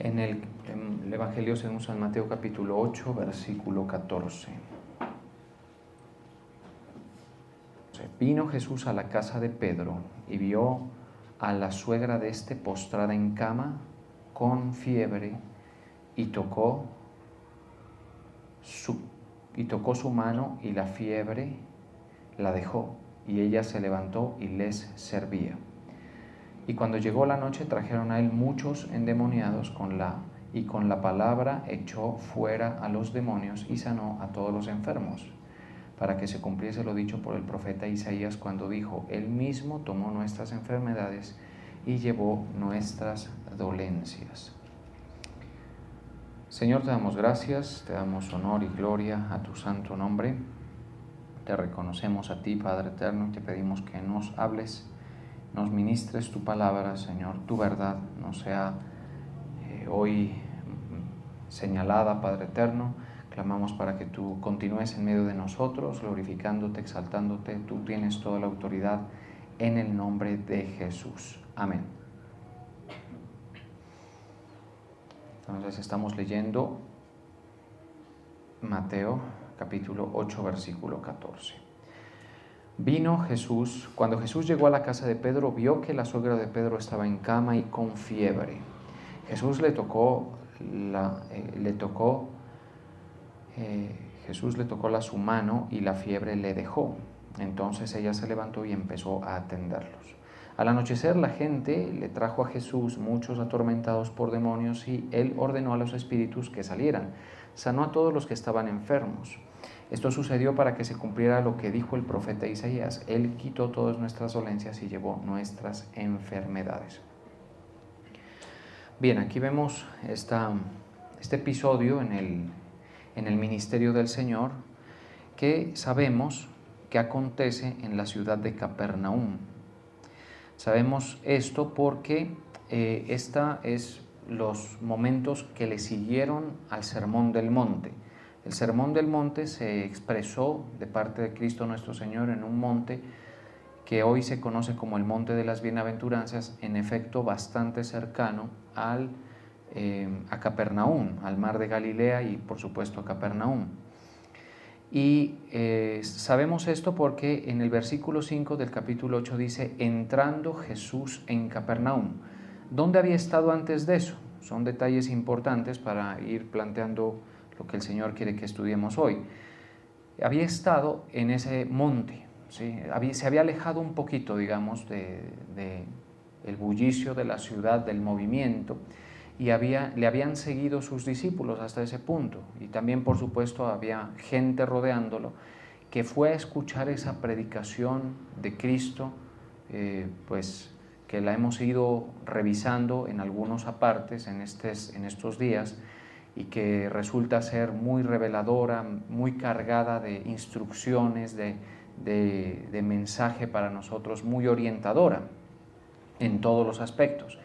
En el Evangelio según San Mateo capítulo 8, versículo 14. Vino Jesús a la casa de Pedro y vio a la suegra de éste postrada en cama con fiebre y tocó su mano y la fiebre la dejó y ella se levantó y les servía. Y cuando llegó la noche trajeron a él muchos endemoniados con la palabra echó fuera a los demonios y sanó a todos los enfermos, para que se cumpliese lo dicho por el profeta Isaías cuando dijo: Él mismo tomó nuestras enfermedades y llevó nuestras dolencias. Señor, te damos gracias, te damos honor y gloria a tu santo nombre. Te reconocemos a ti, Padre eterno, y te pedimos que nos hables, nos ministres tu palabra, Señor, tu verdad no sea hoy señalada, Padre eterno. Clamamos para que tú continúes en medio de nosotros, glorificándote, exaltándote. Tú tienes toda la autoridad en el nombre de Jesús. Amén. Entonces estamos leyendo Mateo capítulo 8, versículo 14. Cuando Jesús llegó a la casa de Pedro, vio que la suegra de Pedro estaba en cama y con fiebre. Jesús le tocó su mano y la fiebre le dejó. Entonces ella se levantó y empezó a atenderlos. Al anochecer la gente le trajo a Jesús muchos atormentados por demonios y él ordenó a los espíritus que salieran. Sanó a todos los que estaban enfermos. Esto sucedió para que se cumpliera lo que dijo el profeta Isaías: Él quitó todas nuestras dolencias y llevó nuestras enfermedades. Bien, aquí vemos este episodio en el ministerio del Señor, que sabemos que acontece en la ciudad de Capernaum. Sabemos esto porque esta es los momentos que le siguieron al Sermón del Monte. El Sermón del Monte se expresó de parte de Cristo nuestro Señor en un monte que hoy se conoce como el Monte de las Bienaventuranzas, en efecto bastante cercano a Capernaum, al mar de Galilea y por supuesto a Capernaum. Y sabemos esto porque en el versículo 5 del capítulo 8 dice: entrando Jesús en Capernaum. ¿Dónde había estado antes de eso? Son detalles importantes para ir planteando lo que el Señor quiere que estudiemos hoy. Había estado en ese monte, ¿sí? Se había alejado un poquito, digamos, del bullicio de la ciudad, del movimiento, y le habían seguido sus discípulos hasta ese punto, y también por supuesto había gente rodeándolo que fue a escuchar esa predicación de Cristo, pues que la hemos ido revisando en algunos apartes en estos días, y que resulta ser muy reveladora, muy cargada de instrucciones, de mensaje para nosotros, muy orientadora en todos los aspectos.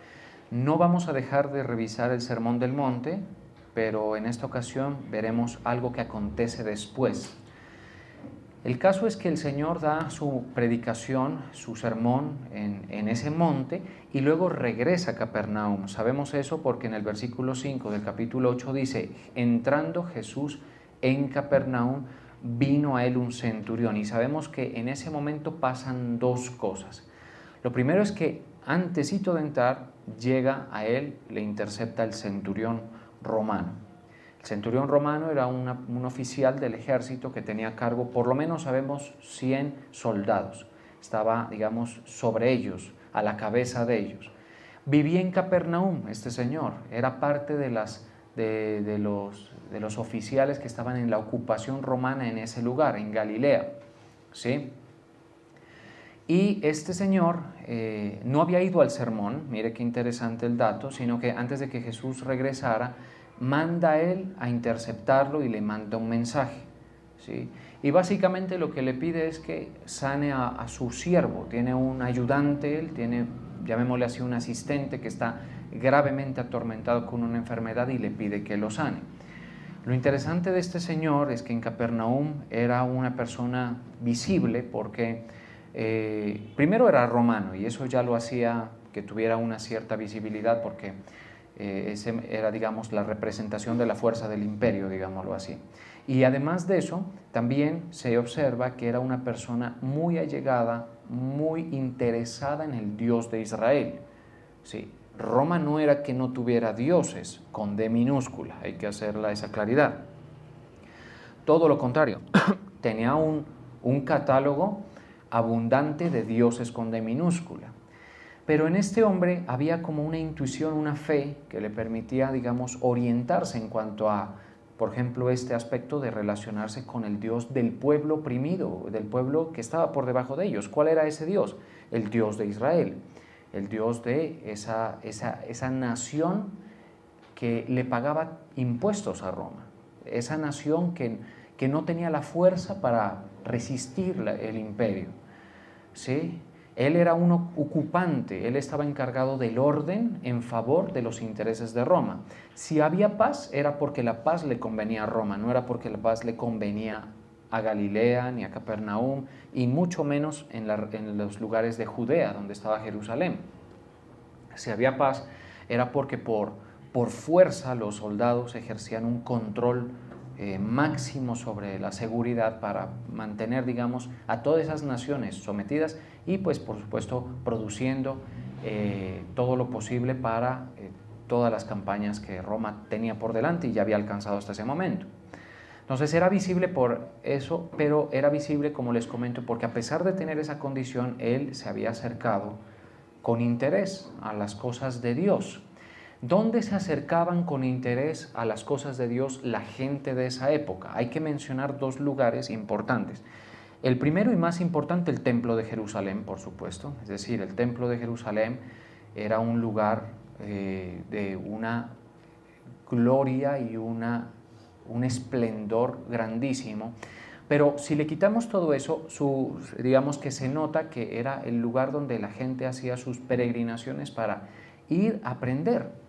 No vamos a dejar de revisar el Sermón del Monte, pero en esta ocasión veremos algo que acontece después. El caso es que el Señor da su predicación, su sermón en ese monte y luego regresa a Capernaum. Sabemos eso porque en el versículo 5 del capítulo 8 dice: entrando Jesús en Capernaum, vino a él un centurión. Y sabemos que en ese momento pasan dos cosas. Lo primero es que antesito de entrar, llega a él, le intercepta el centurión romano. El centurión romano era un oficial del ejército que tenía a cargo, por lo menos sabemos, 100 soldados. Estaba, digamos, sobre ellos, a la cabeza de ellos. Vivía en Capernaum este señor, era parte de los oficiales que estaban en la ocupación romana en ese lugar, en Galilea, ¿sí? Y este señor no había ido al sermón, mire qué interesante el dato, sino que antes de que Jesús regresara, manda a él a interceptarlo y le manda un mensaje, ¿sí? Y básicamente lo que le pide es que sane a su siervo. Tiene un ayudante, él tiene, llamémosle así, un asistente que está gravemente atormentado con una enfermedad y le pide que lo sane. Lo interesante de este señor es que en Capernaum era una persona visible porque primero era romano, y eso ya lo hacía que tuviera una cierta visibilidad porque Ese era, digamos, la representación de la fuerza del imperio, digámoslo así. Y además de eso, también se observa que era una persona muy allegada, muy interesada en el Dios de Israel. Sí, Roma no era que no tuviera dioses, con D minúscula, hay que hacerla esa claridad. Todo lo contrario, tenía un catálogo abundante de dioses con D minúscula. Pero en este hombre había como una intuición, una fe que le permitía, digamos, orientarse en cuanto a, por ejemplo, este aspecto de relacionarse con el Dios del pueblo oprimido, del pueblo que estaba por debajo de ellos. ¿Cuál era ese Dios? El Dios de Israel, el Dios de esa nación que le pagaba impuestos a Roma, esa nación que no tenía la fuerza para resistir el imperio, ¿sí? Él era un ocupante, él estaba encargado del orden en favor de los intereses de Roma. Si había paz, era porque la paz le convenía a Roma, no era porque la paz le convenía a Galilea ni a Capernaum, y mucho menos en los lugares de Judea, donde estaba Jerusalén. Si había paz, era porque por fuerza los soldados ejercían un control máximo sobre la seguridad para mantener, digamos, a todas esas naciones sometidas y, pues, por supuesto, produciendo todo lo posible para todas las campañas que Roma tenía por delante y ya había alcanzado hasta ese momento. Entonces era visible por eso, pero era visible, como les comento, porque a pesar de tener esa condición, él se había acercado con interés a las cosas de Dios. ¿Dónde se acercaban con interés a las cosas de Dios la gente de esa época? Hay que mencionar dos lugares importantes. El primero y más importante, el Templo de Jerusalén, por supuesto. Es decir, el Templo de Jerusalén era un lugar de una gloria y un esplendor grandísimo. Pero si le quitamos todo eso, digamos que se nota que era el lugar donde la gente hacía sus peregrinaciones para ir a aprender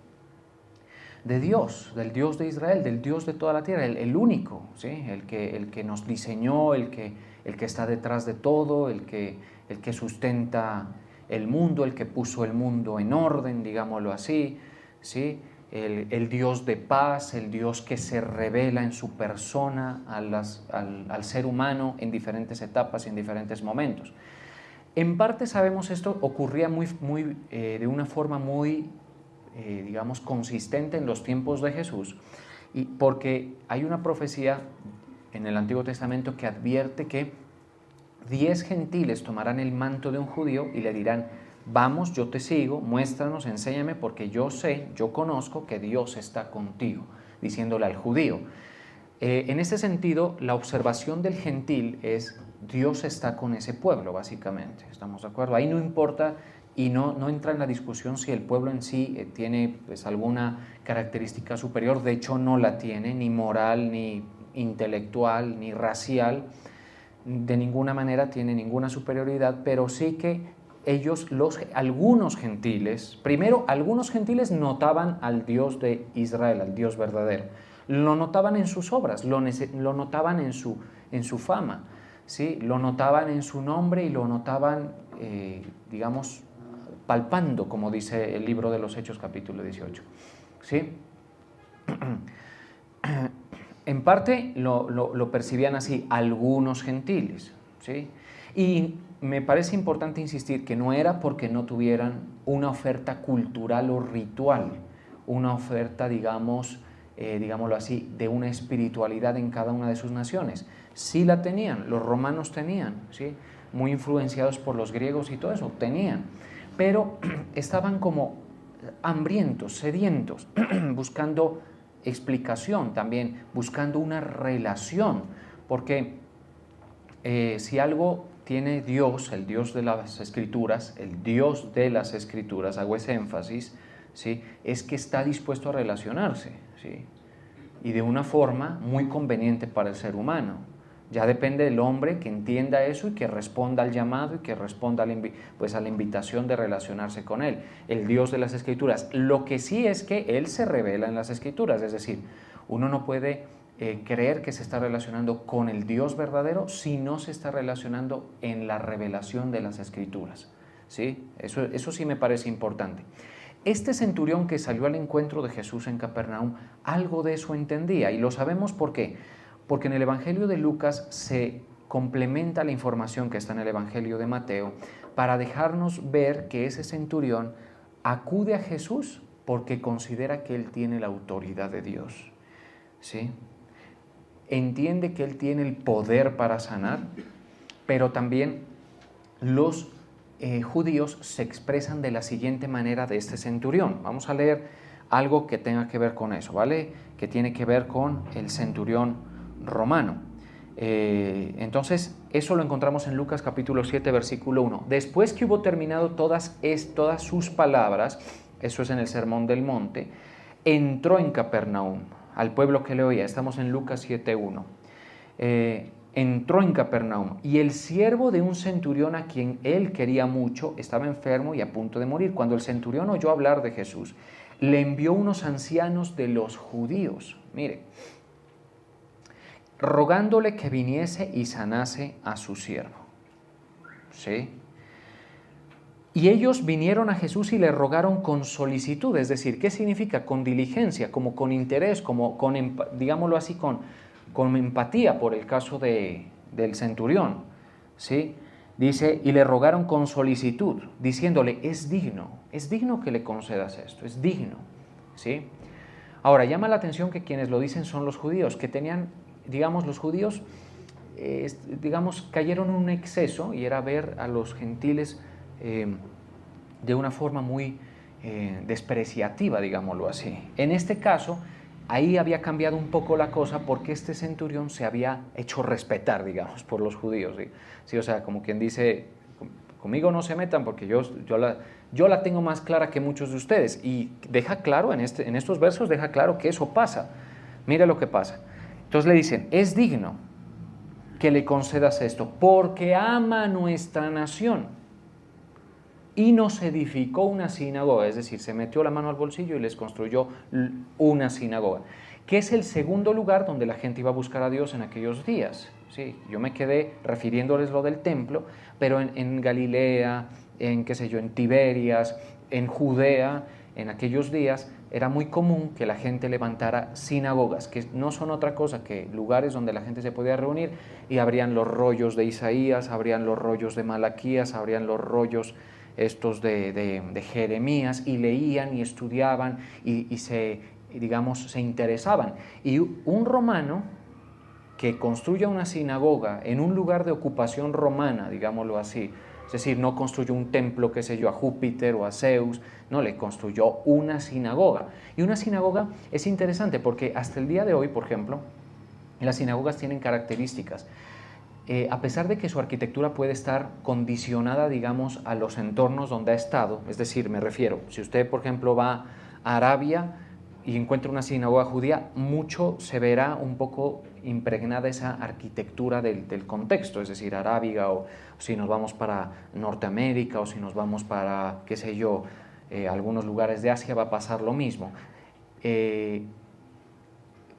de Dios, del Dios de Israel, del Dios de toda la tierra, el único, ¿sí? el que nos diseñó, el que está detrás de todo, el que sustenta el mundo, el que puso el mundo en orden, digámoslo así, ¿sí? El Dios de paz, el Dios que se revela en su persona al ser humano en diferentes etapas y en diferentes momentos. En parte sabemos esto ocurría de una forma muy digamos, consistente en los tiempos de Jesús, y porque hay una profecía en el Antiguo Testamento que advierte que 10 gentiles tomarán el manto de un judío y le dirán: vamos, yo te sigo, muéstranos, enséñame, porque yo sé, yo conozco que Dios está contigo, diciéndole al judío. En este sentido, la observación del gentil es: Dios está con ese pueblo, básicamente, ¿estamos de acuerdo? Ahí no importa y no entra en la discusión si el pueblo en sí tiene, pues, alguna característica superior. De hecho no la tiene, ni moral, ni intelectual, ni racial, de ninguna manera tiene ninguna superioridad, pero sí que algunos gentiles, primero, algunos gentiles notaban al Dios de Israel, al Dios verdadero, lo notaban en sus obras, lo notaban en su fama, ¿sí? Lo notaban en su nombre y lo notaban, digamos, palpando, como dice el libro de los Hechos, capítulo 18. ¿Sí? En parte lo percibían así algunos gentiles, ¿sí? Y me parece importante insistir que no era porque no tuvieran una oferta cultural o ritual, una oferta, digámoslo así, de una espiritualidad en cada una de sus naciones. Sí la tenían, los romanos tenían, ¿sí? Muy influenciados por los griegos y todo eso, tenían, pero estaban como hambrientos, sedientos, buscando explicación también, buscando una relación, porque si algo tiene Dios, el Dios de las Escrituras, el Dios de las Escrituras, hago ese énfasis, ¿sí? Es que está dispuesto a relacionarse, ¿sí? Y de una forma muy conveniente para el ser humano. Ya depende del hombre que entienda eso y que responda al llamado y que responda a la invitación de relacionarse con Él, el Dios de las Escrituras. Lo que sí es que Él se revela en las Escrituras, es decir, uno no puede creer que se está relacionando con el Dios verdadero si no se está relacionando en la revelación de las Escrituras, ¿sí? Eso sí me parece importante. Este centurión que salió al encuentro de Jesús en Capernaum, algo de eso entendía, y lo sabemos ¿por qué? Porque en el Evangelio de Lucas se complementa la información que está en el Evangelio de Mateo para dejarnos ver que ese centurión acude a Jesús porque considera que Él tiene la autoridad de Dios, ¿sí? Entiende que Él tiene el poder para sanar, pero también los judíos se expresan de la siguiente manera de este centurión. Vamos a leer algo que tenga que ver con eso, ¿vale? Que tiene que ver con el centurión romano. Entonces, eso lo encontramos en Lucas capítulo 7, versículo 1. Después que hubo terminado todas sus palabras, eso es en el Sermón del Monte, entró en Capernaum, al pueblo que le oía. Estamos en Lucas 7, 1. Entró en Capernaum, y el siervo de un centurión a quien él quería mucho estaba enfermo y a punto de morir. Cuando el centurión oyó hablar de Jesús, le envió unos ancianos de los judíos, mire, rogándole que viniese y sanase a su siervo. ¿Sí? Y ellos vinieron a Jesús y le rogaron con solicitud, es decir, ¿qué significa? Con diligencia, como con interés, como con, digámoslo así, con empatía por el caso del centurión, ¿sí? Dice, y le rogaron con solicitud, diciéndole, es digno que le concedas esto, es digno, ¿sí? Ahora, llama la atención que quienes lo dicen son los judíos, que tenían, digamos, los judíos, cayeron en un exceso, y era ver a los gentiles de una forma muy despreciativa, digámoslo así. En este caso, ahí había cambiado un poco la cosa porque este centurión se había hecho respetar, digamos, por los judíos. ¿Sí? Sí, o sea, como quien dice, conmigo no se metan porque yo la tengo más clara que muchos de ustedes. Y deja claro, en estos versos deja claro que eso pasa. Mira lo que pasa. Entonces le dicen, es digno que le concedas esto porque ama a nuestra nación y nos edificó una sinagoga, es decir, se metió la mano al bolsillo y les construyó una sinagoga, que es el segundo lugar donde la gente iba a buscar a Dios en aquellos días. Sí, yo me quedé refiriéndoles lo del templo, pero en Galilea, en Tiberias, en Judea, en aquellos días era muy común que la gente levantara sinagogas, que no son otra cosa que lugares donde la gente se podía reunir y abrían los rollos de Isaías, abrían los rollos de Malaquías, abrían los rollos estos de Jeremías y leían y estudiaban y se interesaban. Y un romano que construya una sinagoga en un lugar de ocupación romana, digámoslo así, es decir, no construyó un templo, qué sé yo, a Júpiter o a Zeus, no, le construyó una sinagoga. Y una sinagoga es interesante porque hasta el día de hoy, por ejemplo, las sinagogas tienen características. A pesar de que su arquitectura puede estar condicionada, digamos, a los entornos donde ha estado, es decir, me refiero, si usted, por ejemplo, va a Arabia y encuentra una sinagoga judía, mucho se verá un poco impregnada esa arquitectura del contexto, es decir, arábiga, o si nos vamos para Norteamérica, o si nos vamos para, qué sé yo, algunos lugares de Asia, va a pasar lo mismo.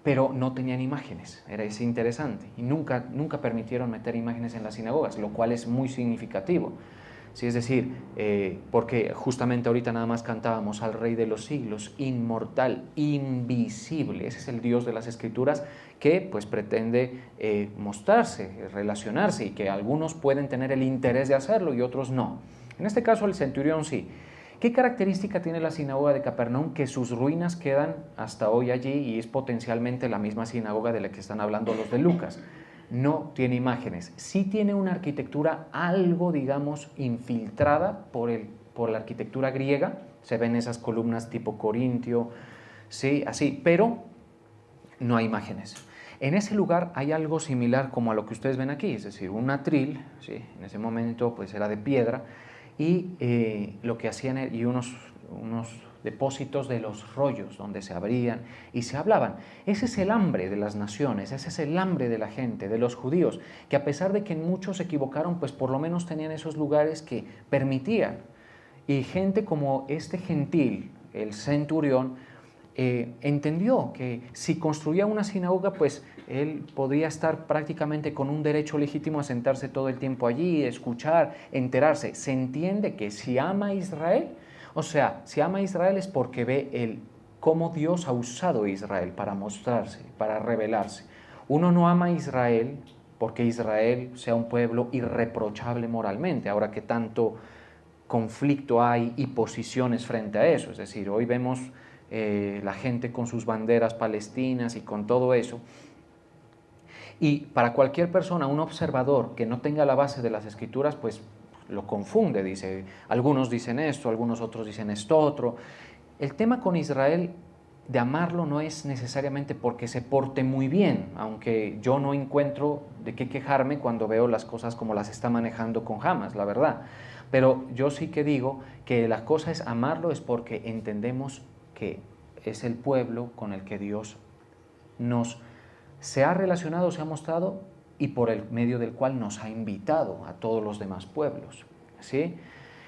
Pero no tenían imágenes, era ese interesante, y nunca permitieron meter imágenes en las sinagogas, lo cual es muy significativo. Sí, es decir, porque justamente ahorita nada más cantábamos al Rey de los siglos, inmortal, invisible, ese es el Dios de las Escrituras que pues pretende mostrarse, relacionarse, y que algunos pueden tener el interés de hacerlo y otros no. En este caso el centurión sí. ¿Qué característica tiene la sinagoga de Capernaum? Que sus ruinas quedan hasta hoy allí y es potencialmente la misma sinagoga de la que están hablando los de Lucas. No tiene imágenes, sí tiene una arquitectura algo, digamos, infiltrada por la arquitectura griega, se ven esas columnas tipo corintio, sí, así, pero no hay imágenes. En ese lugar hay algo similar como a lo que ustedes ven aquí, es decir, un atril, sí, en ese momento pues era de piedra, y lo que hacían y unos depósitos de los rollos donde se abrían y se hablaban. Ese es el hambre de las naciones, ese es el hambre de la gente, de los judíos, que a pesar de que muchos se equivocaron, pues por lo menos tenían esos lugares que permitían. Y gente como este gentil, el centurión, entendió que si construía una sinagoga, pues él podría estar prácticamente con un derecho legítimo a sentarse todo el tiempo allí, escuchar, enterarse. Se entiende que si ama a Israel, O sea, si ama a Israel es porque ve cómo Dios ha usado a Israel para mostrarse, para revelarse. Uno no ama a Israel porque Israel sea un pueblo irreprochable moralmente, ahora que tanto conflicto hay y posiciones frente a eso. Es decir, hoy vemos la gente con sus banderas palestinas y con todo eso. Y para cualquier persona, un observador que no tenga la base de las Escrituras, pues lo confunde, dice, algunos dicen esto, algunos otros dicen esto otro. El tema con Israel de amarlo no es necesariamente porque se porte muy bien, aunque yo no encuentro de qué quejarme cuando veo las cosas como las está manejando con Hamas, la verdad. Pero yo sí que digo que la cosa es amarlo es porque entendemos que es el pueblo con el que Dios se ha relacionado, se ha mostrado y por el medio del cual nos ha invitado a todos los demás pueblos, ¿sí?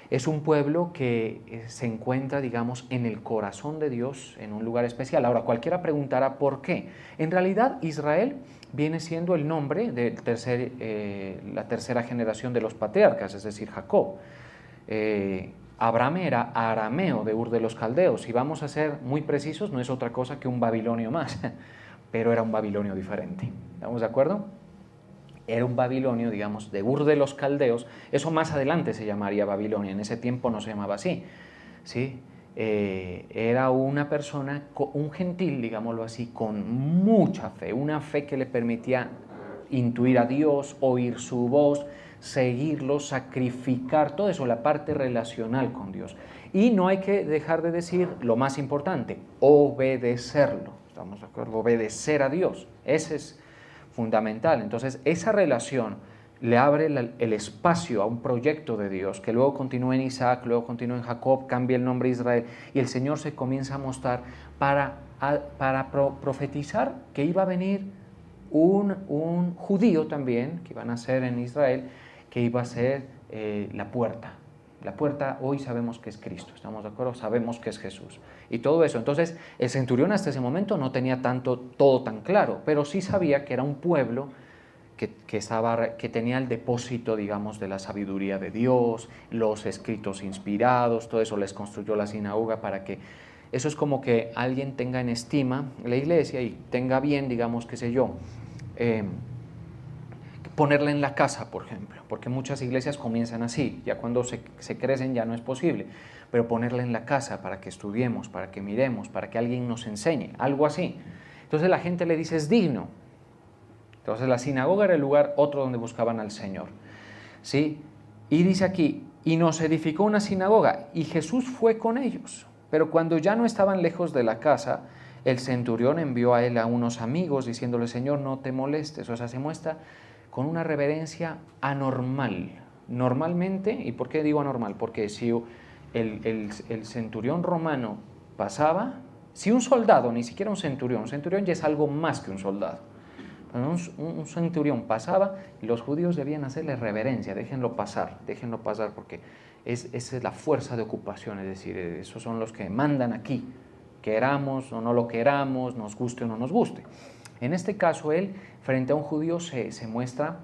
Es un pueblo que se encuentra, digamos, en el corazón de Dios, en un lugar especial. Ahora, cualquiera preguntará por qué. En realidad, Israel viene siendo el nombre de la tercera generación de los patriarcas, es decir, Jacob. Abraham era arameo de Ur de los Caldeos. Si vamos a ser muy precisos, no es otra cosa que un babilonio más, pero era un babilonio diferente. ¿Estamos de acuerdo? Era un babilonio, digamos, de Ur de los Caldeos. Eso más adelante se llamaría Babilonia, en ese tiempo no se llamaba así, ¿sí? Era una persona, un gentil, digámoslo así, con mucha fe, una fe que le permitía intuir a Dios, oír su voz, seguirlo, sacrificar, todo eso, la parte relacional con Dios. Y no hay que dejar de decir lo más importante, obedecerlo, ¿estamos de acuerdo? Obedecer a Dios, ese es fundamental. Entonces, esa relación le abre el espacio a un proyecto de Dios que luego continúa en Isaac, luego continúa en Jacob, cambia el nombre de Israel y el Señor se comienza a mostrar para profetizar que iba a venir un judío también, que iba a nacer en Israel, que iba a ser la puerta. La puerta hoy sabemos que es Cristo, ¿estamos de acuerdo? Sabemos que es Jesús. Y todo eso. Entonces, el centurión hasta ese momento no tenía todo tan claro, pero sí sabía que era un pueblo que tenía el depósito, digamos, de la sabiduría de Dios, los escritos inspirados, todo eso. Les construyó la sinagoga para que... Eso es como que alguien tenga en estima la iglesia y tenga bien, digamos, qué sé yo, ponerla en la casa, por ejemplo, porque muchas iglesias comienzan así, ya cuando se crecen ya no es posible, pero ponerla en la casa para que estudiemos, para que miremos, para que alguien nos enseñe, algo así. Entonces la gente le dice, es digno. Entonces la sinagoga era el lugar otro donde buscaban al Señor, ¿sí? Y dice aquí, y nos edificó una sinagoga, y Jesús fue con ellos. Pero cuando ya no estaban lejos de la casa, el centurión envió a él a unos amigos diciéndole, Señor, no te molestes. O sea, se muestra con una reverencia anormal. Normalmente, ¿y por qué digo anormal? Porque si el centurión romano pasaba, si un soldado, ni siquiera un centurión ya es algo más que un soldado. Un centurión pasaba, los judíos debían hacerle reverencia, déjenlo pasar porque esa es la fuerza de ocupación, es decir, esos son los que mandan aquí, queramos o no lo queramos, nos guste o no nos guste. En este caso, él, frente a un judío, se muestra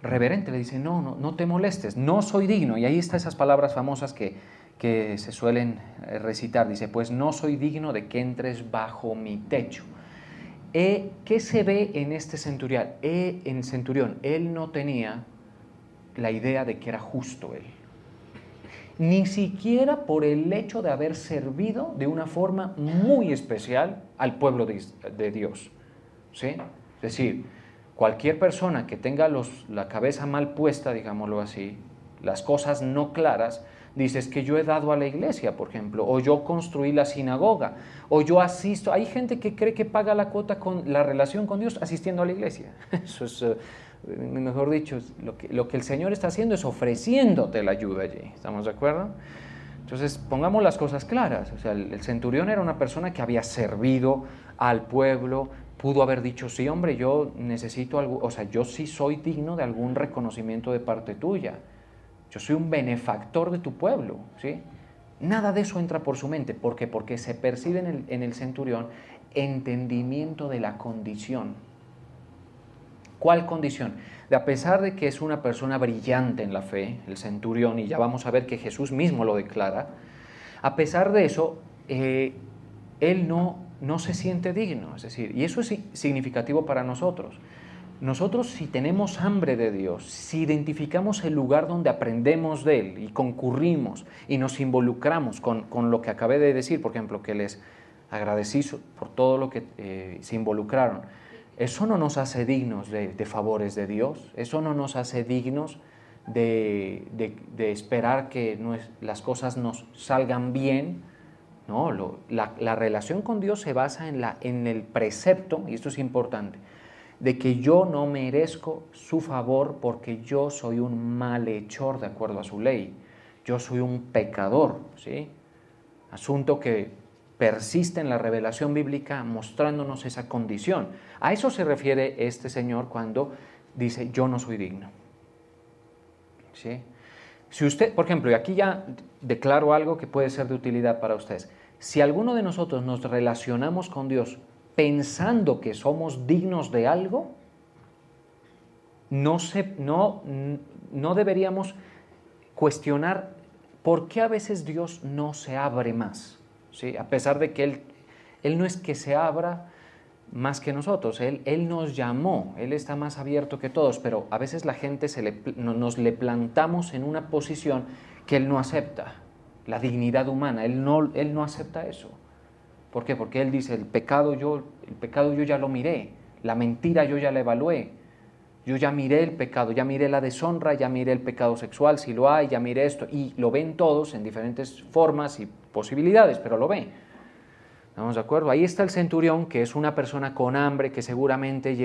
reverente, le dice, no te molestes, no soy digno. Y ahí están esas palabras famosas que se suelen recitar, dice, pues no soy digno de que entres bajo mi techo. ¿Qué se ve en este centurión? Él no tenía la idea de que era justo él. Ni siquiera por el hecho de haber servido de una forma muy especial al pueblo de Dios, ¿sí? Es decir, cualquier persona que tenga la cabeza mal puesta, digámoslo así, las cosas no claras, dices que yo he dado a la iglesia, por ejemplo, o yo construí la sinagoga, o yo asisto. Hay gente que cree que paga la cuota con la relación con Dios asistiendo a la iglesia. Eso es... mejor dicho, lo que el Señor está haciendo es ofreciéndote la ayuda allí, ¿estamos de acuerdo? Entonces, pongamos las cosas claras, o sea, el centurión era una persona que había servido al pueblo, pudo haber dicho, sí, hombre, yo necesito algo, o sea, yo sí soy digno de algún reconocimiento de parte tuya, yo soy un benefactor de tu pueblo, ¿sí? Nada de eso entra por su mente, ¿por qué? Porque se percibe en el centurión entendimiento de la condición. ¿Cuál condición? De a pesar de que es una persona brillante en la fe, el centurión, y ya vamos a ver que Jesús mismo lo declara, A pesar de eso, él no se siente digno, es decir, y eso es significativo para nosotros. Nosotros, si tenemos hambre de Dios, si identificamos el lugar donde aprendemos de Él y concurrimos y nos involucramos con lo que acabé de decir, por ejemplo, que les agradecí por todo lo que se involucraron, eso no nos hace dignos de favores de Dios, eso no nos hace dignos de esperar que las cosas nos salgan bien. No, la relación con Dios se basa en el precepto, y esto es importante, de que yo no merezco su favor porque yo soy un malhechor de acuerdo a su ley. Yo soy un pecador, ¿sí? Asunto que persiste en la revelación bíblica mostrándonos esa condición. A eso se refiere este Señor cuando dice, yo no soy digno. ¿Sí? Si usted, por ejemplo, y aquí ya declaro algo que puede ser de utilidad para ustedes. Si alguno de nosotros nos relacionamos con Dios pensando que somos dignos de algo, no deberíamos cuestionar por qué a veces Dios no se abre más, ¿sí? A pesar de que Él no es que se abra más que nosotros, Él nos llamó, Él está más abierto que todos, pero a veces la gente nos le plantamos en una posición que Él no acepta, la dignidad humana, Él no acepta eso. ¿Por qué? Porque Él dice, el pecado yo ya lo miré, la mentira yo ya la evalué, yo ya miré el pecado, ya miré la deshonra, ya miré el pecado sexual, si lo hay, ya miré esto, y lo ven todos en diferentes formas y posibilidades, pero lo ven. ¿Estamos de acuerdo? Ahí está el centurión, que es una persona con hambre, que seguramente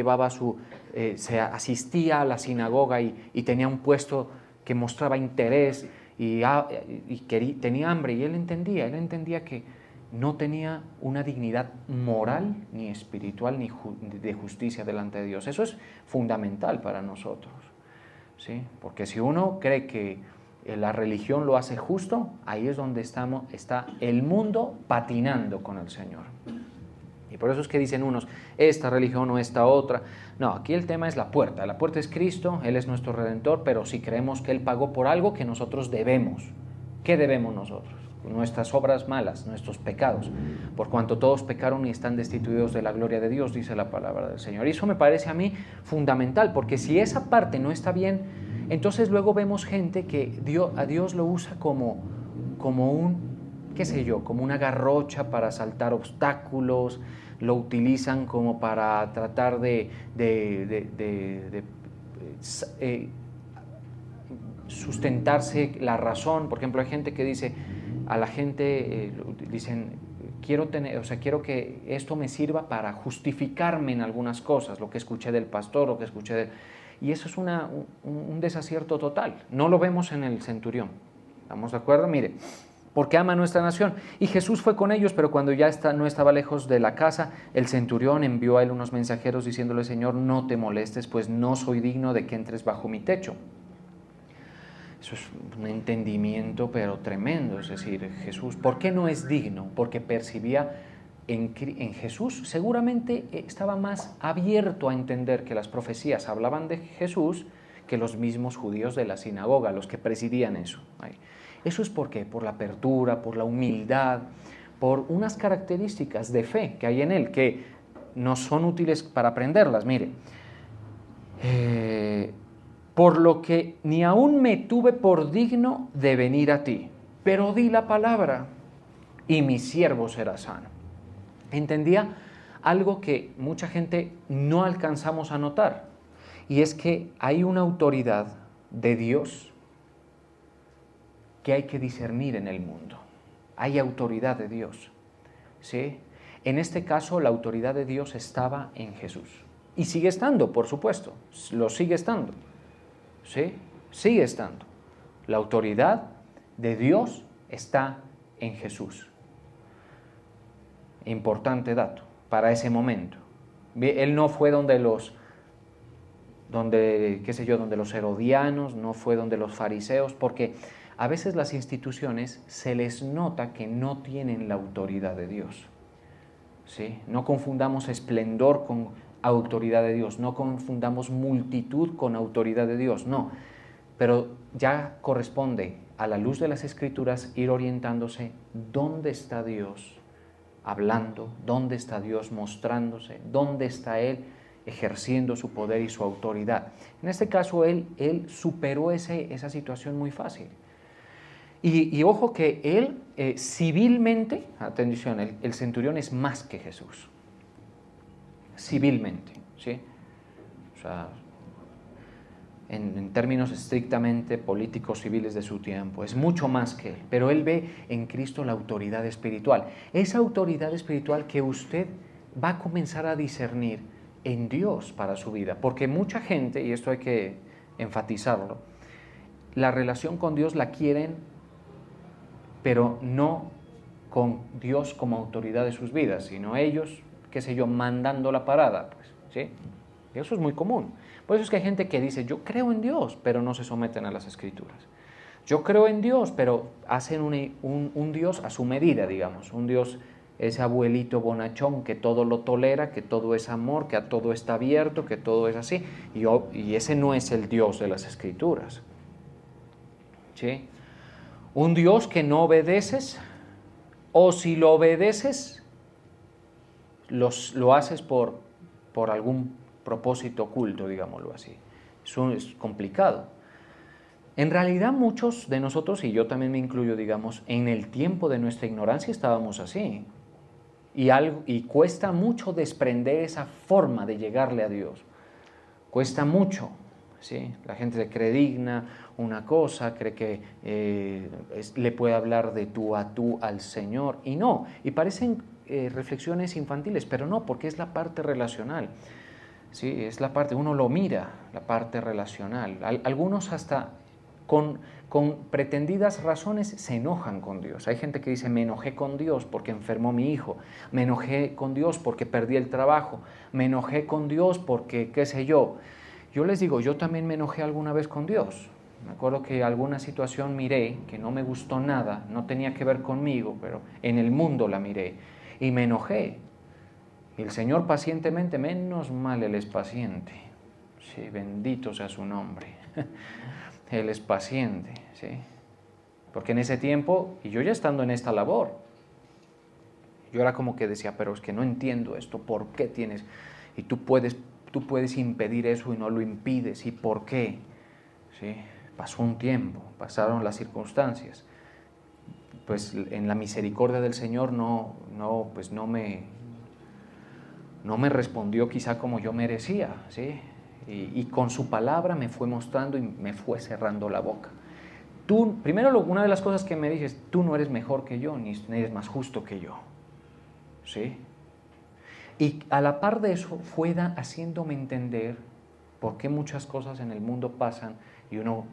se asistía a la sinagoga y tenía un puesto que mostraba interés y tenía hambre, y él entendía que no tenía una dignidad moral, ni espiritual, ni de justicia delante de Dios. Eso es fundamental para nosotros, ¿sí? Porque si uno cree que la religión lo hace justo, ahí es donde está el mundo patinando con el Señor. Y por eso es que dicen unos, esta religión o esta otra. No, aquí el tema es la puerta. La puerta es Cristo, Él es nuestro Redentor, pero si creemos que Él pagó por algo que nosotros debemos. ¿Qué debemos nosotros? Nuestras obras malas, nuestros pecados, por cuanto todos pecaron y están destituidos de la gloria de Dios, dice la palabra del Señor. Y eso me parece a mí fundamental, porque si esa parte no está bien, entonces luego vemos gente que a Dios lo usa como como una garrocha para saltar obstáculos, lo utilizan como para tratar de sustentarse la razón. Por ejemplo, hay gente que dice, a la gente dicen, quiero que esto me sirva para justificarme en algunas cosas, lo que escuché del pastor, lo que escuché de... Y eso es un desacierto total. No lo vemos en el centurión. ¿Estamos de acuerdo? Mire, porque ama a nuestra nación. Y Jesús fue con ellos, pero cuando ya no estaba lejos de la casa, el centurión envió a él unos mensajeros diciéndole, Señor, no te molestes, pues no soy digno de que entres bajo mi techo. Eso es un entendimiento pero tremendo, es decir, Jesús, ¿por qué no es digno? Porque percibía en Jesús, seguramente estaba más abierto a entender que las profecías hablaban de Jesús que los mismos judíos de la sinagoga, los que presidían eso. ¿Eso es por qué? Por la apertura, por la humildad, por unas características de fe que hay en él, que nos son útiles para aprenderlas. Mire, por lo que ni aún me tuve por digno de venir a ti, pero di la palabra y mi siervo será sano. Entendía algo que mucha gente no alcanzamos a notar, y es que hay una autoridad de Dios que hay que discernir en el mundo. Hay autoridad de Dios, ¿sí? En este caso, la autoridad de Dios estaba en Jesús. Y sigue estando, por supuesto, lo sigue estando. ¿Sí? Sigue estando. La autoridad de Dios está en Jesús. Importante dato para ese momento. Él no fue donde los herodianos, no fue donde los fariseos, porque a veces las instituciones se les nota que no tienen la autoridad de Dios. ¿Sí? No confundamos esplendor con autoridad de Dios, no confundamos multitud con autoridad de Dios, no. pero ya corresponde a la luz de las Escrituras ir orientándose dónde está Dios hablando, dónde está Dios mostrándose, dónde está Él ejerciendo su poder y su autoridad. En este caso, él superó esa situación muy fácil. Y ojo que él civilmente, atención, el centurión es más que Jesús. Civilmente, ¿sí? O sea, en términos estrictamente políticos civiles de su tiempo, es mucho más que él, pero él ve en Cristo la autoridad espiritual, esa autoridad espiritual que usted va a comenzar a discernir en Dios para su vida, porque mucha gente, y esto hay que enfatizarlo, la relación con Dios la quieren, pero no con Dios como autoridad de sus vidas, sino ellos, qué sé yo, mandando la parada, pues, ¿sí? Eso es muy común. Por eso es que hay gente que dice, yo creo en Dios, pero no se someten a las Escrituras. Yo creo en Dios, pero hacen un Dios a su medida, digamos. Un Dios, ese abuelito bonachón que todo lo tolera, que todo es amor, que a todo está abierto, que todo es así. Y ese no es el Dios de las Escrituras. ¿Sí? Un Dios que no obedeces, o si lo obedeces, lo haces por algún propósito oculto, digámoslo así. Eso es complicado. En realidad muchos de nosotros, y yo también me incluyo, digamos, en el tiempo de nuestra ignorancia estábamos así. Y cuesta mucho desprender esa forma de llegarle a Dios. Cuesta mucho, ¿sí? La gente se cree digna una cosa, cree que le puede hablar de tú a tú al Señor, y no. Y parecen reflexiones infantiles, pero no, porque es la parte relacional. Sí, es la parte, uno lo mira, la parte relacional. Algunos hasta con pretendidas razones se enojan con Dios. Hay gente que dice, me enojé con Dios porque enfermó mi hijo, me enojé con Dios porque perdí el trabajo, me enojé con Dios porque qué sé yo. Yo les digo, yo también me enojé alguna vez con Dios. Me acuerdo que alguna situación miré que no me gustó nada, no tenía que ver conmigo, pero en el mundo la miré y me enojé. Y el Señor pacientemente, menos mal Él es paciente, sí, bendito sea su nombre, Él es paciente, sí, porque en ese tiempo, y yo ya estando en esta labor, yo era como que decía, pero es que no entiendo esto, ¿por qué tienes? Y tú puedes impedir eso y no lo impides, ¿y por qué? Sí, pasó un tiempo, pasaron las circunstancias, pues en la misericordia del Señor no me respondió quizá como yo merecía, ¿sí? Y con su palabra me fue mostrando y me fue cerrando la boca. Primero, una de las cosas que me dices, tú no eres mejor que yo, ni eres más justo que yo, ¿sí? Y a la par de eso, fue haciéndome entender por qué muchas cosas en el mundo pasan y uno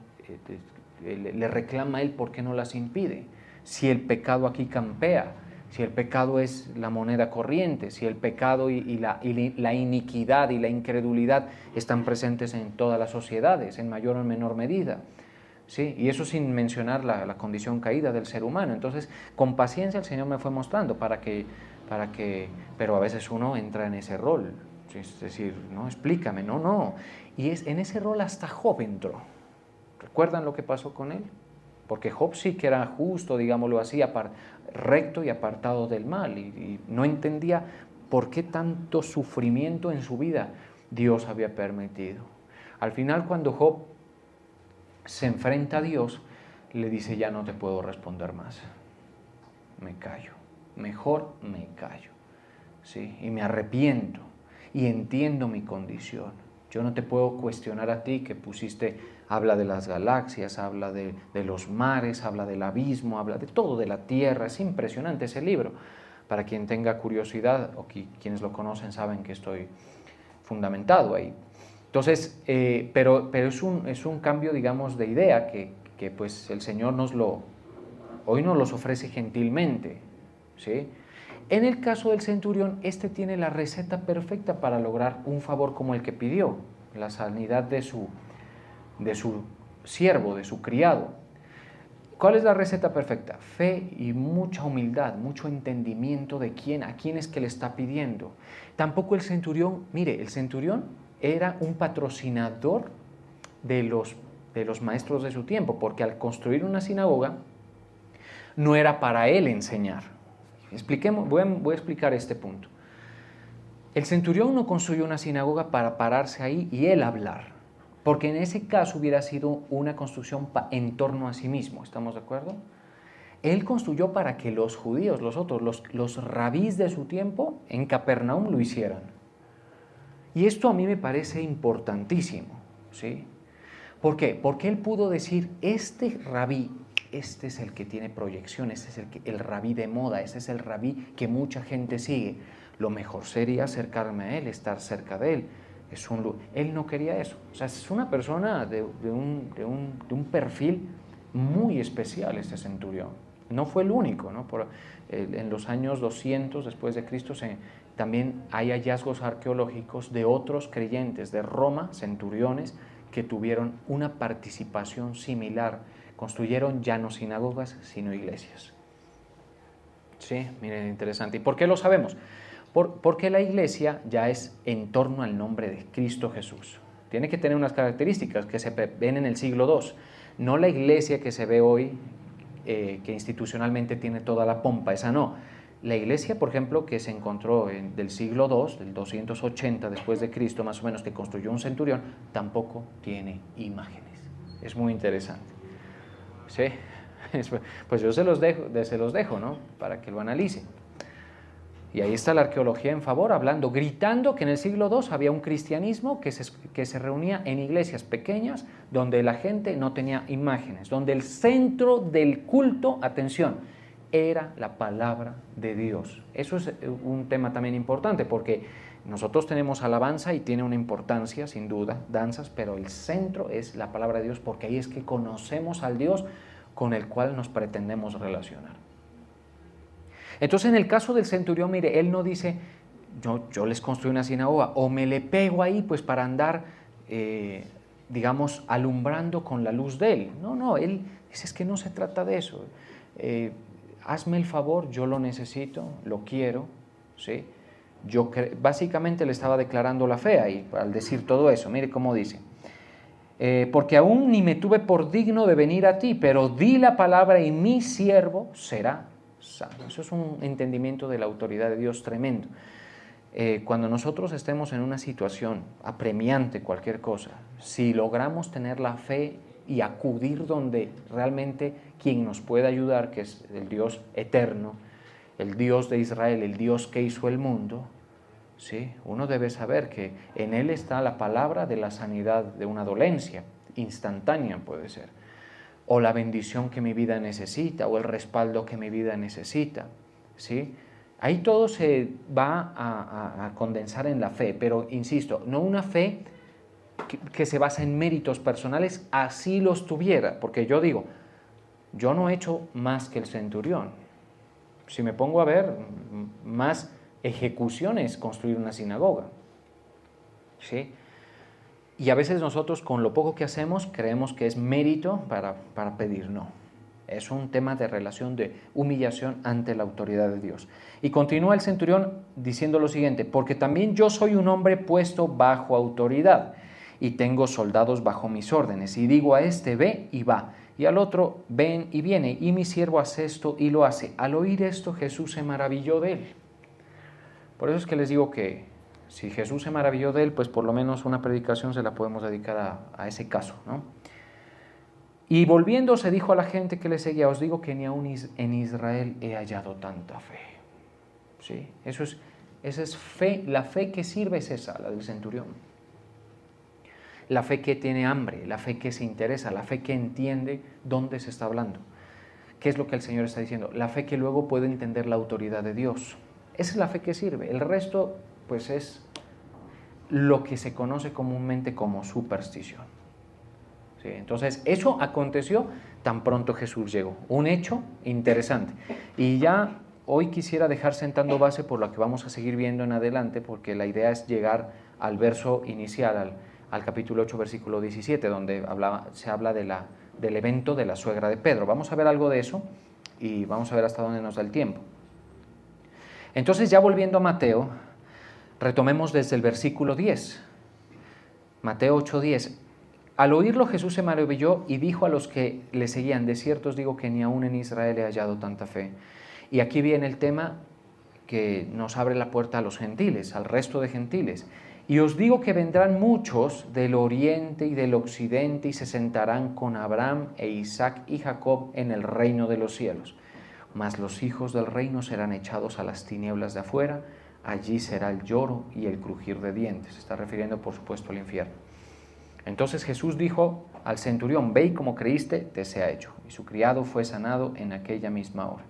le reclama a Él por qué no las impide. Si el pecado aquí campea, si el pecado es la moneda corriente, si el pecado y la iniquidad y la incredulidad están presentes en todas las sociedades, en mayor o menor medida. ¿Sí? Y eso sin mencionar la condición caída del ser humano. Entonces, con paciencia el Señor me fue mostrando pero a veces uno entra en ese rol. Es decir, no, explícame, no. Y en ese rol hasta Job entró. ¿Recuerdan lo que pasó con él? Porque Job sí que era justo, digámoslo así, recto y apartado del mal, y no entendía por qué tanto sufrimiento en su vida Dios había permitido. Al final, cuando Job se enfrenta a Dios, le dice, ya no te puedo responder más, me callo, mejor me callo, ¿sí? Y me arrepiento y entiendo mi condición. Yo no te puedo cuestionar a ti que habla de las galaxias, habla de los mares, habla del abismo, habla de todo, de la tierra. Es impresionante ese libro. Para quien tenga curiosidad o quienes lo conocen saben que estoy fundamentado ahí. Entonces, pero es un cambio, digamos, de idea que pues el Señor hoy nos los ofrece gentilmente, ¿sí? En el caso del centurión, tiene la receta perfecta para lograr un favor como el que pidió, la sanidad de su siervo, de su criado. ¿Cuál es la receta perfecta? Fe y mucha humildad, mucho entendimiento de a quién es que le está pidiendo. Tampoco el centurión era un patrocinador de de los maestros de su tiempo, porque al construir una sinagoga no era para él enseñar. Voy a explicar este punto. El centurión no construyó una sinagoga para pararse ahí y él hablar, porque en ese caso hubiera sido una construcción en torno a sí mismo, ¿estamos de acuerdo? Él construyó para que los judíos, los rabís de su tiempo en Capernaum lo hicieran. Y esto a mí me parece importantísimo, ¿sí? ¿Por qué? Porque él pudo decir, este rabí, este es el que tiene proyección, este es el rabí de moda, este es el rabí que mucha gente sigue. Lo mejor sería acercarme a él, estar cerca de él. Él no quería eso. O sea, es una persona de un perfil muy especial este centurión. No fue el único, ¿no? En los años 200 después de Cristo también hay hallazgos arqueológicos de otros creyentes de Roma, centuriones, que tuvieron una participación similar. Construyeron ya no sinagogas, sino iglesias. Sí, miren, interesante. ¿Y por qué lo sabemos? Porque la iglesia ya es en torno al nombre de Cristo Jesús. Tiene que tener unas características que se ven en el siglo II. No la iglesia que se ve hoy, que institucionalmente tiene toda la pompa, esa no. La iglesia, por ejemplo, que se encontró del siglo II, del 280 después de Cristo, más o menos, que construyó un centurión, tampoco tiene imágenes. Es muy interesante. ¿Sí? Pues yo se los dejo, ¿no? Para que lo analicen. Y ahí está la arqueología en favor, gritando que en el siglo II había un cristianismo que se reunía en iglesias pequeñas donde la gente no tenía imágenes, donde el centro del culto, atención, era la palabra de Dios. Eso es un tema también importante porque nosotros tenemos alabanza y tiene una importancia, sin duda, danzas, pero el centro es la palabra de Dios porque ahí es que conocemos al Dios con el cual nos pretendemos relacionar. Entonces, en el caso del centurión, mire, él no dice, yo les construí una sinagoga, o me le pego ahí pues para andar, digamos, alumbrando con la luz de él. No, él dice, es que no se trata de eso. Hazme el favor, yo lo necesito, lo quiero, ¿sí? Básicamente le estaba declarando la fe ahí, al decir todo eso. Mire cómo dice. Porque aún ni me tuve por digno de venir a ti, pero di la palabra y mi siervo será sano. Eso es un entendimiento de la autoridad de Dios tremendo. Cuando nosotros estemos en una situación apremiante, cualquier cosa, si logramos tener la fe y acudir donde realmente quien nos puede ayudar, que es el Dios eterno, el Dios de Israel, el Dios que hizo el mundo, ¿sí? Uno debe saber que en Él está la palabra de la sanidad de una dolencia, instantánea puede ser, o la bendición que mi vida necesita, o el respaldo que mi vida necesita, ¿sí? Ahí todo se va a condensar en la fe, pero insisto, no una fe que se basa en méritos personales, así los tuviera, porque yo digo, yo no he hecho más que el centurión. Si me pongo a ver, más ejecuciones construir una sinagoga, ¿sí? Y a veces nosotros con lo poco que hacemos creemos que es mérito para pedir, no. Es un tema de relación de humillación ante la autoridad de Dios. Y continúa el centurión diciendo lo siguiente, porque también yo soy un hombre puesto bajo autoridad y tengo soldados bajo mis órdenes, y digo a este ve y va, y al otro ven y viene, y mi siervo hace esto y lo hace. Al oír esto Jesús se maravilló de él. Por eso es que les digo que si Jesús se maravilló de él, pues por lo menos una predicación se la podemos dedicar a ese caso, ¿no? Y volviéndose dijo a la gente que le seguía, os digo que ni aún en Israel he hallado tanta fe. ¿Sí? Esa es fe, la fe que sirve es esa, la del centurión. La fe que tiene hambre, la fe que se interesa, la fe que entiende dónde se está hablando. ¿Qué es lo que el Señor está diciendo? La fe que luego puede entender la autoridad de Dios. Esa es la fe que sirve. El resto, pues es lo que se conoce comúnmente como superstición. ¿Sí? Entonces, eso aconteció tan pronto Jesús llegó. Un hecho interesante. Y ya hoy quisiera dejar sentando base por lo que vamos a seguir viendo en adelante, porque la idea es llegar al verso inicial, al capítulo 8, versículo 17, donde se habla del evento de la suegra de Pedro. Vamos a ver algo de eso y vamos a ver hasta dónde nos da el tiempo. Entonces, ya volviendo a Mateo, retomemos desde el versículo 10. Mateo 8:10. Al oírlo Jesús se maravilló y dijo a los que le seguían: de cierto os digo que ni aún en Israel he hallado tanta fe. Y aquí viene el tema que nos abre la puerta a los gentiles, al resto de gentiles. Y os digo que vendrán muchos del oriente y del occidente y se sentarán con Abraham e Isaac y Jacob en el reino de los cielos. Mas los hijos del reino serán echados a las tinieblas de afuera, allí será el lloro y el crujir de dientes. Se está refiriendo, por supuesto, al infierno. Entonces Jesús dijo al centurión: ve y como creíste, te sea hecho. Y su criado fue sanado en aquella misma hora.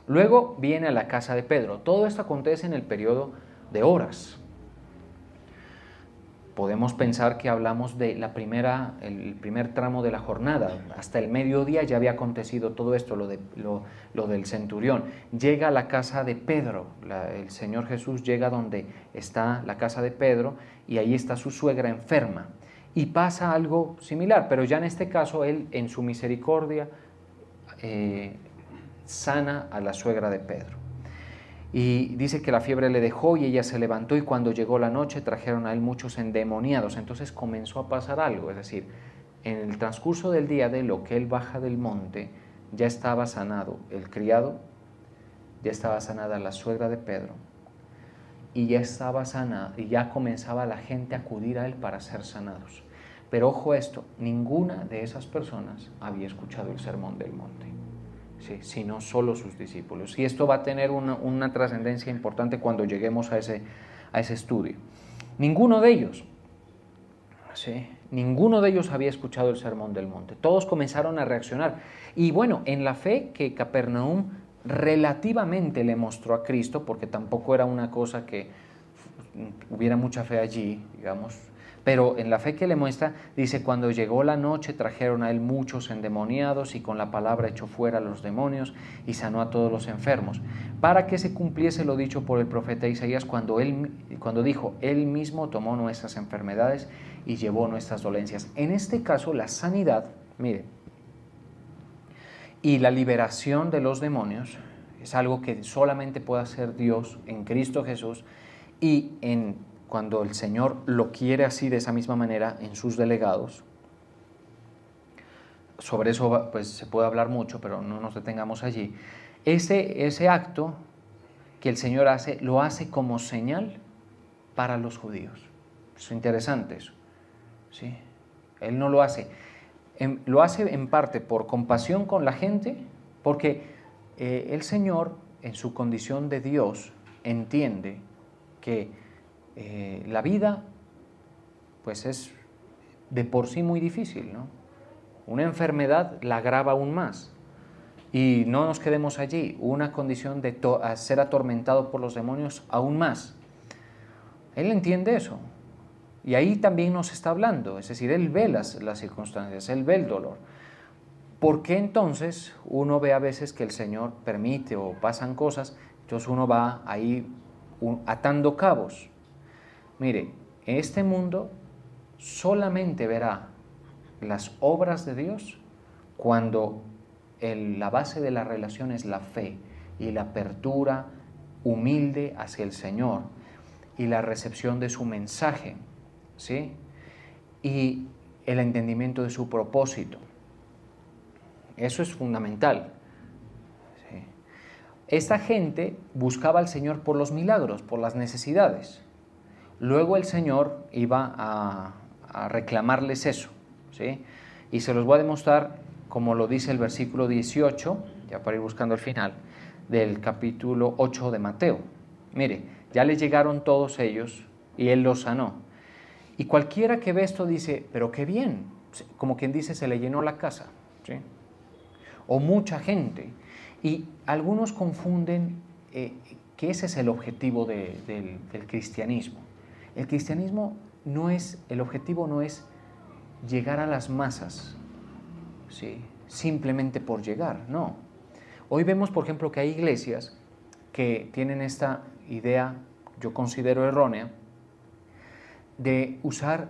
Luego viene a la casa de Pedro. Todo esto acontece en el periodo de horas. Podemos pensar que hablamos de el primer tramo de la jornada. Hasta el mediodía ya había acontecido todo esto, lo del centurión. Llega a la casa de Pedro. El Señor Jesús llega donde está la casa de Pedro y ahí está su suegra enferma. Y pasa algo similar, pero ya en este caso Él, en su misericordia, sana a la suegra de Pedro. Y dice que la fiebre le dejó y ella se levantó, y cuando llegó la noche trajeron a él muchos endemoniados. Entonces comenzó a pasar algo, es decir, en el transcurso del día de lo que él baja del monte, ya estaba sanado el criado, ya estaba sanada la suegra de Pedro, y ya estaba sanada, y ya comenzaba la gente a acudir a él para ser sanados. Pero ojo esto, ninguna de esas personas había escuchado el sermón del monte. Sí, sino solo sus discípulos. Y esto va a tener una trascendencia importante cuando lleguemos a ese estudio. Ninguno de ellos había escuchado el sermón del monte. Todos comenzaron a reaccionar. Y bueno, en la fe que Capernaum relativamente le mostró a Cristo, porque tampoco era una cosa que hubiera mucha fe allí, digamos, pero en la fe que le muestra, dice: cuando llegó la noche trajeron a él muchos endemoniados y con la palabra echó fuera a los demonios y sanó a todos los enfermos, para que se cumpliese lo dicho por el profeta Isaías cuando dijo: él mismo tomó nuestras enfermedades y llevó nuestras dolencias. En este caso la sanidad, mire, y la liberación de los demonios es algo que solamente puede hacer Dios en Cristo Jesús, y cuando el Señor lo quiere así, de esa misma manera, en sus delegados. Sobre eso pues se puede hablar mucho, pero no nos detengamos allí. Ese acto que el Señor hace, lo hace como señal para los judíos. Es interesante eso, ¿sí? Él no lo hace. Lo hace en parte por compasión con la gente, porque el Señor, en su condición de Dios, entiende que la vida pues es de por sí muy difícil, ¿no? Una enfermedad la agrava aún más. Y no nos quedemos allí, una condición de ser atormentado por los demonios aún más. Él entiende eso. Y ahí también nos está hablando, es decir, Él ve las circunstancias, Él ve el dolor. ¿Por qué entonces uno ve a veces que el Señor permite o pasan cosas? Entonces uno va ahí atando cabos. Mire, en este mundo solamente verá las obras de Dios cuando la base de la relación es la fe y la apertura humilde hacia el Señor y la recepción de su mensaje, ¿sí? Y el entendimiento de su propósito. Eso es fundamental, ¿sí? Esta gente buscaba al Señor por los milagros, por las necesidades. Luego el Señor iba a reclamarles eso, ¿sí? Y se los voy a demostrar, como lo dice el versículo 18, ya para ir buscando el final, del capítulo 8 de Mateo. Mire, ya les llegaron todos ellos y Él los sanó. Y cualquiera que ve esto dice: pero qué bien, como quien dice, se le llenó la casa, ¿sí? O mucha gente. Y algunos confunden que ese es el objetivo del cristianismo. El cristianismo el objetivo no es llegar a las masas, ¿sí? Simplemente por llegar, no. Hoy vemos, por ejemplo, que hay iglesias que tienen esta idea, yo considero errónea, de usar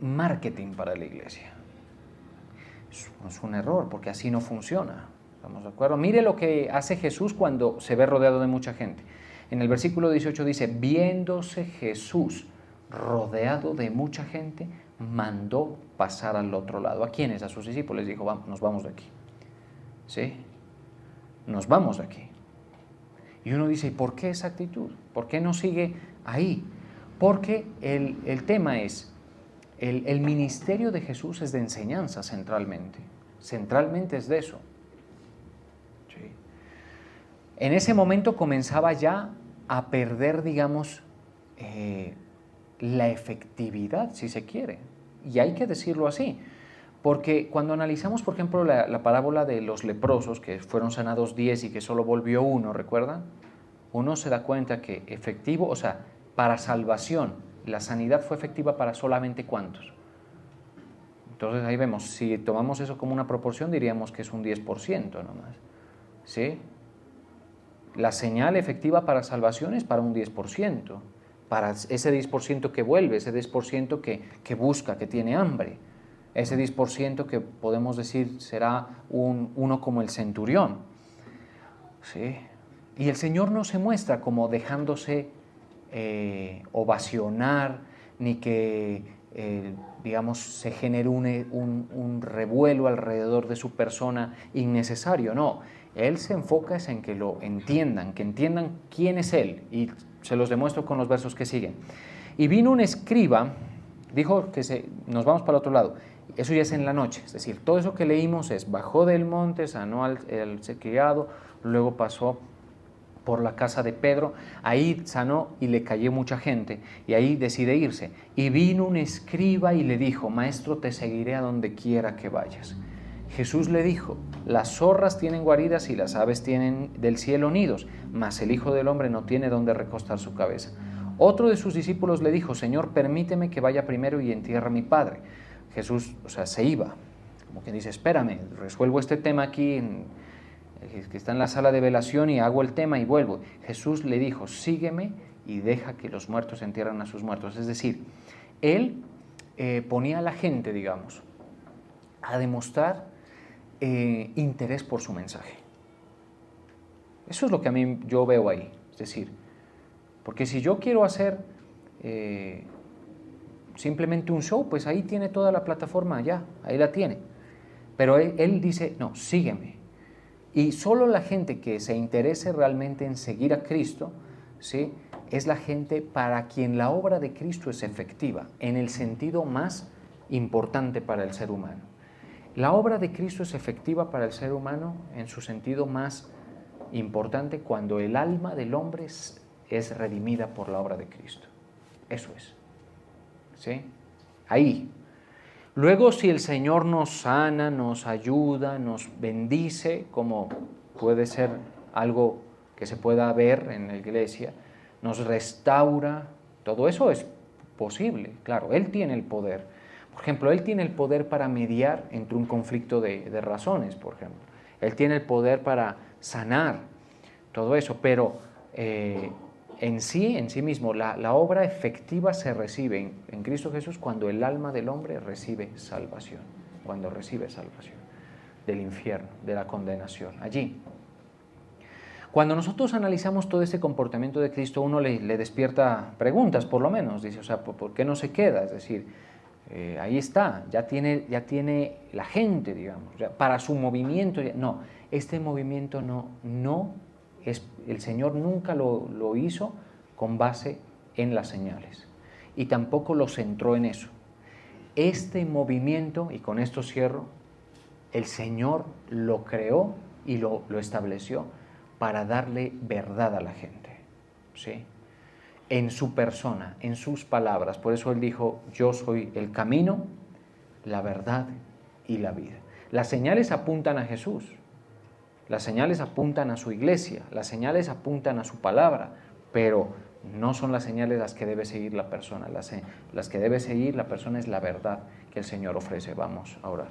marketing para la iglesia. Es un error, porque así no funciona. ¿Estamos de acuerdo? Mire lo que hace Jesús cuando se ve rodeado de mucha gente. En el versículo 18 dice: viéndose Jesús rodeado de mucha gente, mandó pasar al otro lado. ¿A quiénes? A sus discípulos. Les dijo, vamos, nos vamos de aquí. ¿Sí? Nos vamos de aquí. Y uno dice, ¿y por qué esa actitud? ¿Por qué no sigue ahí? Porque el tema es, el ministerio de Jesús es de enseñanza centralmente. Centralmente es de eso. ¿Sí? En ese momento comenzaba ya a perder, digamos, la efectividad, si se quiere. Y hay que decirlo así. Porque cuando analizamos, por ejemplo, la parábola de los leprosos, que fueron sanados 10 y que solo volvió uno, ¿recuerdan? Uno se da cuenta que efectivo, o sea, para salvación, la sanidad fue efectiva para solamente ¿cuántos? Entonces ahí vemos, si tomamos eso como una proporción, diríamos que es un 10% nomás. ¿Sí? La señal efectiva para salvación es para un 10%, para ese 10% que vuelve, ese 10% que busca, que tiene hambre. Ese 10% que podemos decir será uno como el centurión. ¿Sí? Y el Señor no se muestra como dejándose ovacionar, ni que, digamos, se genere un revuelo alrededor de su persona innecesario. No, Él se enfoca en que lo entiendan, que entiendan quién es Él. Y se los demuestro con los versos que siguen. Y vino un escriba, dijo que nos vamos para el otro lado. Eso ya es en la noche, es decir, todo eso que leímos es, bajó del monte, sanó al criado, luego pasó por la casa de Pedro, ahí sanó y le cayó mucha gente, y ahí decide irse. Y vino un escriba y le dijo, Maestro, te seguiré a donde quiera que vayas. Jesús le dijo, las zorras tienen guaridas y las aves tienen del cielo nidos, mas el Hijo del Hombre no tiene donde recostar su cabeza. Otro de sus discípulos le dijo, Señor, permíteme que vaya primero y entierre a mi Padre. Jesús, se iba, como que dice, espérame, resuelvo este tema aquí, que está en la sala de velación y hago el tema y vuelvo. Jesús le dijo, sígueme y deja que los muertos entierren a sus muertos. Es decir, Él ponía a la gente, digamos, a demostrar interés por su mensaje. Eso es lo que yo veo ahí. Es decir, porque si yo quiero hacer simplemente un show, pues ahí tiene toda la plataforma ya, ahí la tiene. Pero él dice, no, sígueme. Y solo la gente que se interese realmente en seguir a Cristo, ¿sí?, es la gente para quien la obra de Cristo es efectiva, en el sentido más importante para el ser humano. La obra de Cristo es efectiva para el ser humano en su sentido más importante cuando el alma del hombre es redimida por la obra de Cristo. Eso es. ¿Sí? Ahí. Luego, si el Señor nos sana, nos ayuda, nos bendice, como puede ser algo que se pueda ver en la iglesia, nos restaura, todo eso es posible, claro, Él tiene el poder. Por ejemplo, Él tiene el poder para mediar entre un conflicto de razones, por ejemplo. Él tiene el poder para sanar todo eso, pero en sí mismo, la obra efectiva se recibe en Cristo Jesús cuando el alma del hombre recibe salvación, cuando recibe salvación del infierno, de la condenación, allí. Cuando nosotros analizamos todo este comportamiento de Cristo, uno le despierta preguntas, por lo menos, dice, o sea, ¿por qué no se queda? Es decir, ahí está, ya tiene la gente, digamos, para su movimiento, no, este movimiento no el Señor nunca lo hizo con base en las señales y tampoco lo centró en eso. Este movimiento, y con esto cierro, el Señor lo creó y lo estableció para darle verdad a la gente, ¿sí?, en su persona, en sus palabras. Por eso Él dijo, yo soy el camino, la verdad y la vida. Las señales apuntan a Jesús. Las señales apuntan a su iglesia, las señales apuntan a su palabra, pero no son las señales las que debe seguir la persona. Las que debe seguir la persona es la verdad que el Señor ofrece. Vamos a orar.